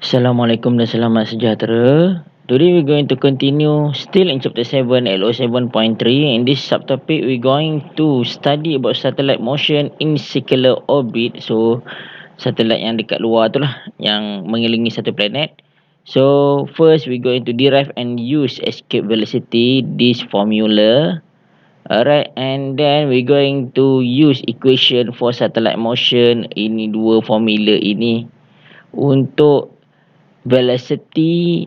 Assalamualaikum dan selamat sejahtera. Today we're going to continue still in chapter 7 LO 7.3. In this subtopic we're going to study about satellite motion in circular orbit. So satelit yang dekat luar tu lah, yang mengelilingi satu planet. So first we're going to derive and use escape velocity, this formula. Alright, and then we're going to use equation for satellite motion. Ini dua formula ini untuk velocity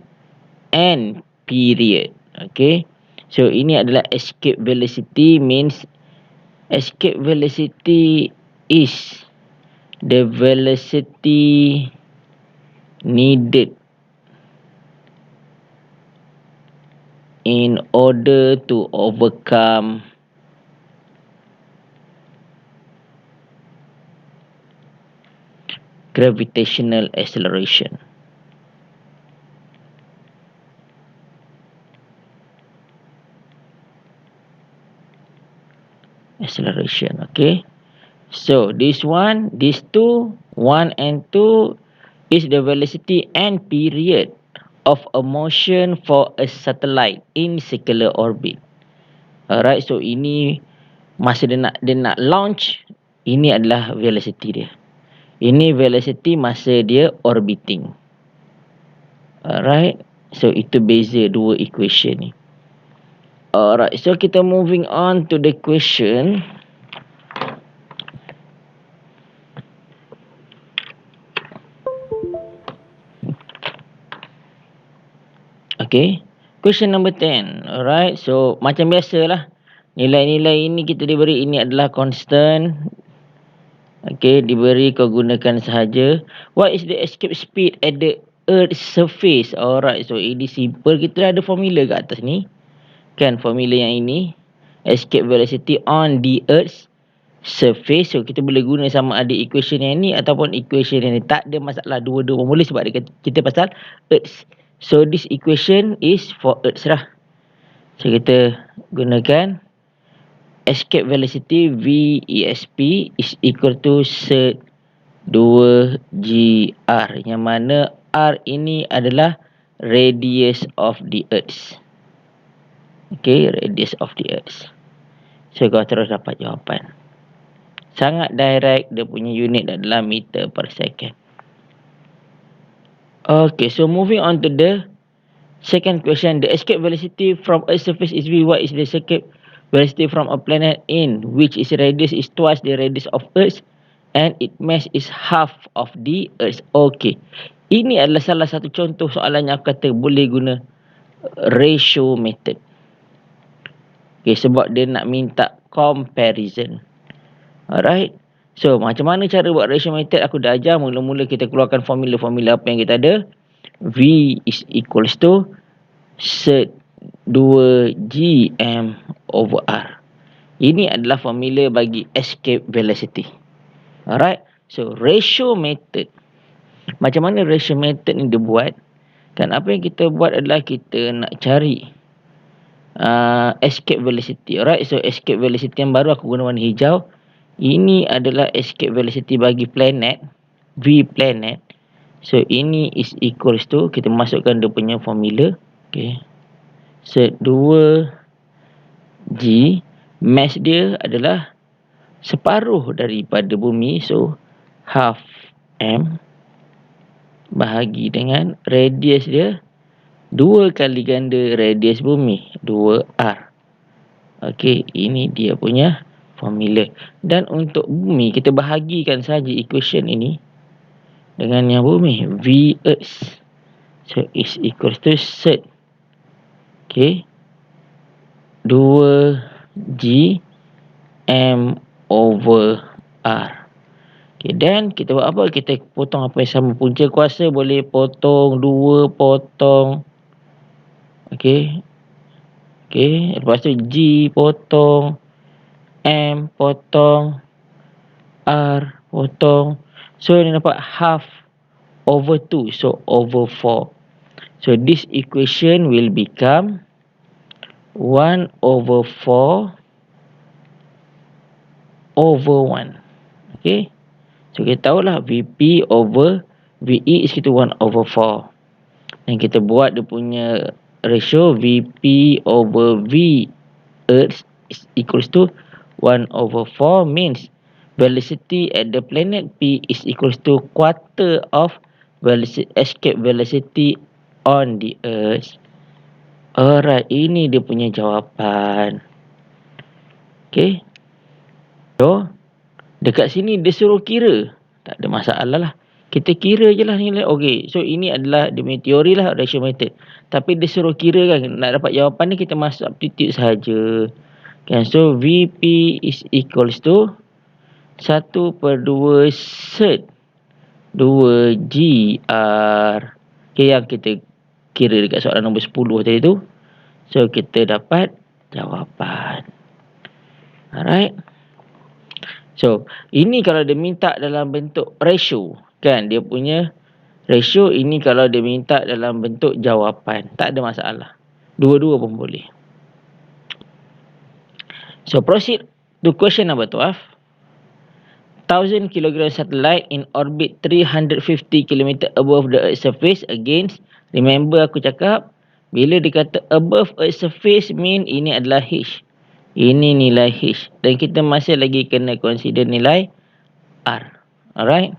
and period. Okay, so ini adalah escape velocity, means escape velocity is the velocity needed in order to overcome gravitational acceleration. Okay, so this one, these two, 1 and 2 is the velocity and period of a motion for a satellite in circular orbit. Alright, so ini masa dia nak launch, ini adalah velocity dia. Ini velocity masa dia orbiting. Alright, so itu beza dua equation ni. Alright, so kita moving on to the question. Okay, question number 10. Alright, so macam biasalah, nilai-nilai ini kita diberi, ini adalah constant. Okay, diberi, kau gunakan sahaja. What is the escape speed at the Earth's surface? Alright, so ini simple. Kita dah ada formula kat atas ni, kan, formula yang ini, escape velocity on the Earth's surface. So kita boleh guna sama ada equation yang ni ataupun equation yang ni, tak ada masalah, dua-dua pun boleh sebab kita pasal Earth. So this equation is for Earth lah. So kita gunakan escape velocity VESP is equal to set 2GR, yang mana R ini adalah radius of the Earth. Okay, radius of the Earth. So kau terus dapat jawapan. Sangat direct, dia punya unit adalah meter per second. Okay, so moving on to the second question. The escape velocity from Earth's surface is V. What is the escape velocity from a planet in which its radius is twice the radius of Earth and its mass is half of the Earth? Okay, ini adalah salah satu contoh soalan yang aku kata boleh guna ratio method. Okay, sebab dia nak minta comparison. Alright, so macam mana cara buat ratio method aku dah ajar. Mula-mula kita keluarkan formula-formula apa yang kita ada. V is equals to set 2gm over r. Ini adalah formula bagi escape velocity. Alright, so ratio method, macam mana ratio method ni dia buat? Kan apa yang kita buat adalah kita nak cari escape velocity. Alright, so escape velocity yang baru aku guna warna hijau. Ini adalah escape velocity bagi planet, V planet. So ini is equals to, kita masukkan dia punya formula. Okay, set 2G, mass dia adalah separuh daripada bumi, so half m, bahagi dengan radius dia 2 kali ganda radius bumi, 2r. Okay, ini dia punya formula. Dan untuk bumi, kita bahagikan saja equation ini dengan yang bumi, V Earth. So is equals to set, okay, 2G M over R. Okay, dan kita buat apa? Kita potong apa yang sama. Punca kuasa boleh potong 2, potong. Okay, okay, lepas tu G potong, M potong, R potong. So ni dapat half over 2, so over 4. So this equation will become 1 over 4 over 1. Okay, so kita tahulah VP over VE is equal to 1 over 4. Dan kita buat dia punya ratio VP over V Earth is equals to 1 over 4, means velocity at the planet P is equals to quarter of escape velocity on the Earth. Alright, ini dia punya jawapan. Okay. So, dekat sini dia suruh kira. Tak ada masalah lah. Kita kira je lah nilai. Okay. So, ini adalah dia punya teori lah, ratio method. Tapi dia suruh kira kan. Nak dapat jawapan ni kita masuk aptitude sahaja. Okay. So, VP is equals to 1/2 cert 2 GR. Okay. Yang kita kira dekat soalan nombor 10 tadi tu. So, kita dapat jawapan. Alright. So, ini kalau dia minta dalam bentuk ratio. Kan, dia punya ratio ini kalau dia minta dalam bentuk jawapan. Tak ada masalah. Dua-dua pun boleh. So, proceed to question number 12. 1,000 kg satellite in orbit 350 km above the Earth's surface against. Remember aku cakap, bila dia kata above Earth's surface mean ini adalah H. Ini nilai H. Dan kita masih lagi kena consider nilai R. Alright.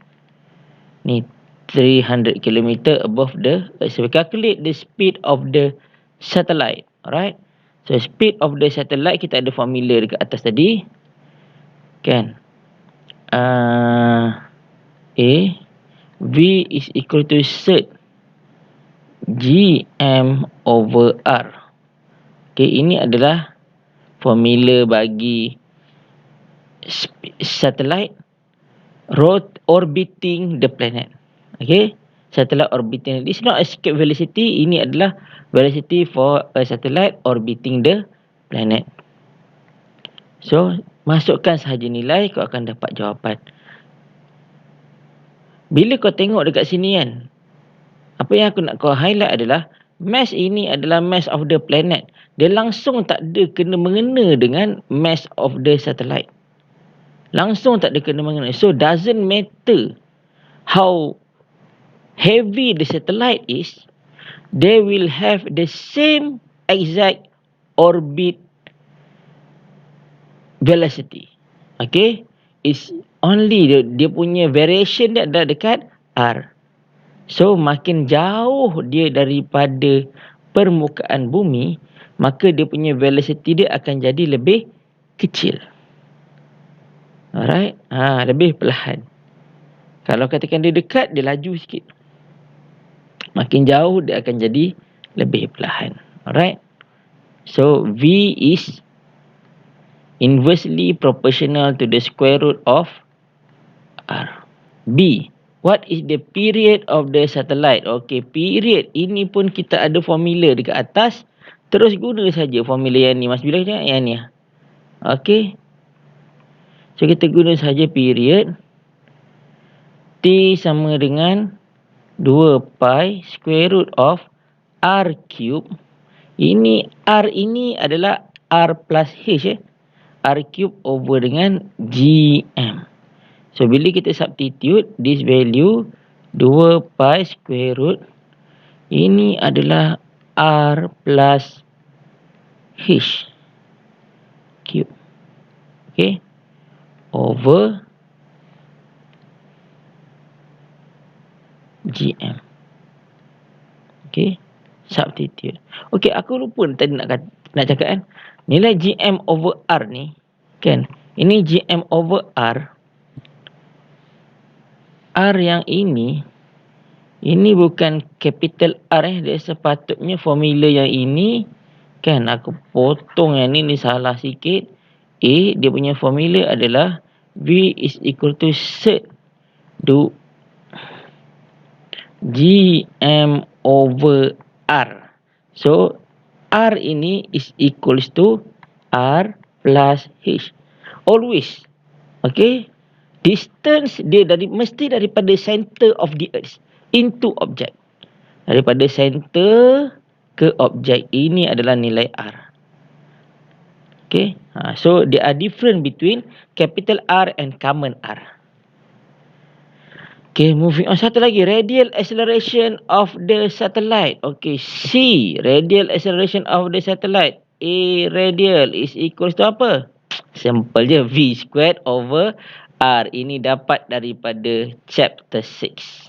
Ni 300 km above the Earth. So, we calculate the speed of the satellite. Alright. So, speed of the satellite kita ada formula dekat atas tadi. Kan. A. V is equal to cert GM over R. Okay, ini adalah formula bagi satellite orbiting the planet. Okay, satellite orbiting. This is not escape velocity. Ini adalah velocity for a satellite orbiting the planet. So, masukkan sahaja nilai, kau akan dapat jawapan. Bila kau tengok dekat sini kan, apa yang aku nak kau highlight adalah mass ini adalah mass of the planet. Dia langsung tak ada kena-mengena dengan mass of the satellite. Langsung tak ada kena-mengena. So, doesn't matter how heavy the satellite is, they will have the same exact orbit velocity. Okay? It's only dia punya variation dia adalah dekat R. So, makin jauh dia daripada permukaan bumi, maka dia punya velocity dia akan jadi lebih kecil. Alright? Lebih perlahan. Kalau katakan dia dekat, dia laju sikit. Makin jauh, dia akan jadi lebih perlahan. Alright? So, V is inversely proportional to the square root of R. B. What is the period of the satellite? Okay, period. Ini pun kita ada formula dekat atas. Terus guna saja formula yang ni. Mas Bila cakap yang ni. Okay. So, kita guna saja period. T sama dengan 2 pi square root of R cube. Ini R ini adalah R plus H. R cube over dengan GM. So, bila kita substitute this value 2 pi square root, ini adalah R plus H cube. Okay. Over GM. Okay. Substitute. Okay, aku lupa tadi nak cakap kan. Nilai GM over R ni, kan. Ini GM over R. R yang ini bukan capital R. Dia sepatutnya formula yang ini. Kan, aku potong yang ni salah sikit. A, dia punya formula adalah V is equal to cert GM over R. So, R ini is equals to R plus H. Always. Okay. Distance dia mesti daripada center of the earth into object. Daripada center ke objek. Ini adalah nilai R. Okay. So, there are different between capital R and common R. Okay, moving on. Satu lagi, radial acceleration of the satellite. Okay, C, radial acceleration of the satellite. A radial is equals to apa? Simple je, V squared over R. Ini dapat daripada chapter 6.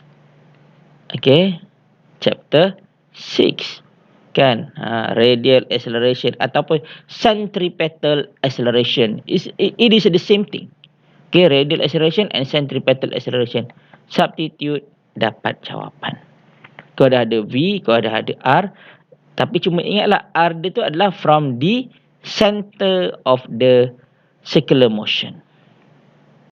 Okay, chapter 6. Kan, radial acceleration ataupun centripetal acceleration. It is the same thing. Okay, radial acceleration and centripetal acceleration. Substitute, dapat jawapan. Kau dah ada V, kau dah ada R. Tapi cuma ingatlah R dia tu adalah from the center of the circular motion.